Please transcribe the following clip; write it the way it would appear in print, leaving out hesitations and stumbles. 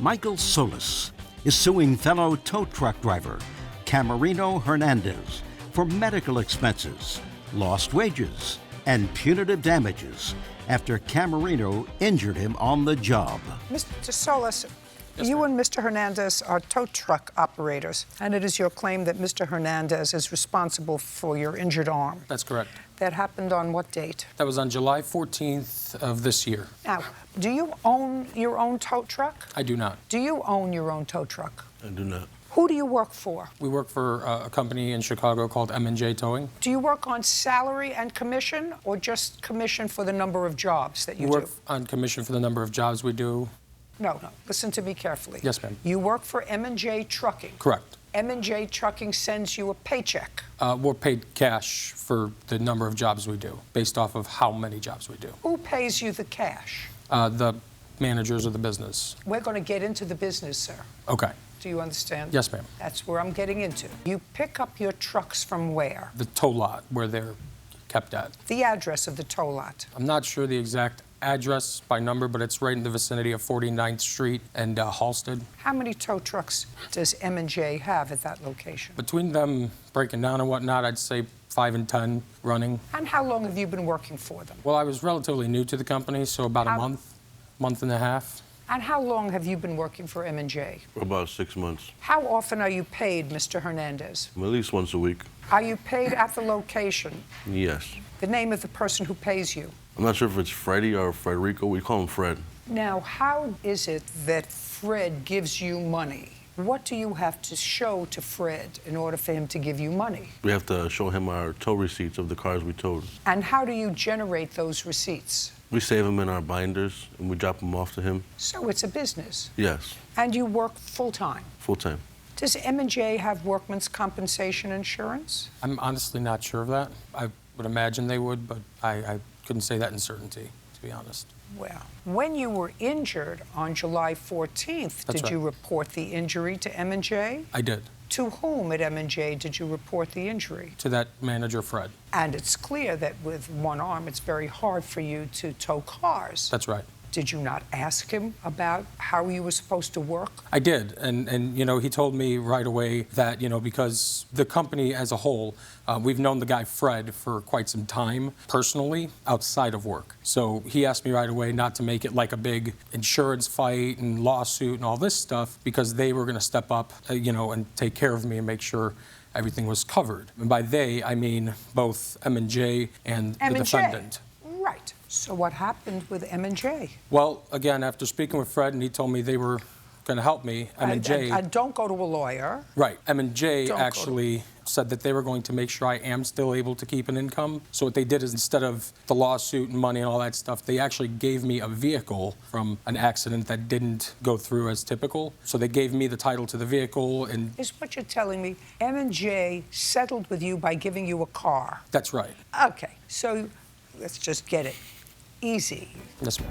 Michael Solis is suing fellow tow truck driver Camerino Hernandez for medical expenses, lost wages, and punitive damages after Camerino injured him on the job. Mr. Solis, you and Mr. Hernandez are tow truck operators, and it is your claim that Mr. Hernandez is responsible for your injured arm. That's correct. That happened on what date? That was on July 14th of this year. Now, do you own your own tow truck? I do not. Do you own your own tow truck? I do not. Who do you work for? We work for a company in Chicago called M&J Towing. Do you work on salary and commission, or just commission for the number of jobs that you We work do? on commission for the number of jobs we do. No, listen to me carefully. Yes, ma'am. You work for M&J Trucking. Correct. M&J Trucking sends you a paycheck. We're paid cash for the number of jobs we do, based off of how many jobs we do. Who pays you the cash? The managers of the business. We're going to get into the business, sir. Okay. Do you understand? Yes, ma'am. That's where I'm getting into. You pick up your trucks from where? The tow lot, where they're kept at. The address of the tow lot. I'm not sure the exact address by number, but it's right in the vicinity of 49th Street and Halsted. How many tow trucks does M&J have at that location? Between them breaking down and whatnot, I'd say 5 and 10 running. And how long have you been working for them? Well, I was relatively new to the company, so about a month and a half. And how long have you been working for M&J? For about 6 months. How often are you paid, Mr. Hernandez? At least once a week. Are you paid at the location? Yes. The name of the person who pays you? I'm not sure if it's Freddie or Frederico. We call him Fred. Now, how is it that Fred gives you money? What do you have to show to Fred in order for him to give you money? We have to show him our tow receipts of the cars we towed. And how do you generate those receipts? We save them in our binders, and we drop them off to him. So it's a business. Yes. And you work full-time. Full-time. Does M&J have workman's compensation insurance? I'm honestly not sure of that. I would imagine they would, but I couldn't say that in certainty, to be honest. Well, when you were injured on July 14th, That's did you right. report the injury to M&J? I did. To whom at M&J did you report the injury? To that manager, Fred. And it's clear that with one arm, it's very hard for you to tow cars. That's right. Did you not ask him about how you were supposed to work? I did, and you know, he told me right away that, you know, because the company as a whole, we've known the guy Fred for quite some time, personally, outside of work. So he asked me right away not to make it like a big insurance fight and lawsuit and all this stuff, because they were going to step up, you know, and take care of me and make sure everything was covered. And by they, I mean both M&J and the defendant. Right. So what happened with M&J? Well, again, after speaking with Fred, and he told me they were going to help me, M&J... Don't go to a lawyer. Right. M&J Don't actually said that they were going to make sure I am still able to keep an income. So what they did is, instead of the lawsuit and money and all that stuff, they actually gave me a vehicle from an accident that didn't go through as typical. So they gave me the title to the vehicle, and... Is what you're telling me, M&J settled with you by giving you a car? That's right. Okay. So let's just get it easy. Yes, ma'am.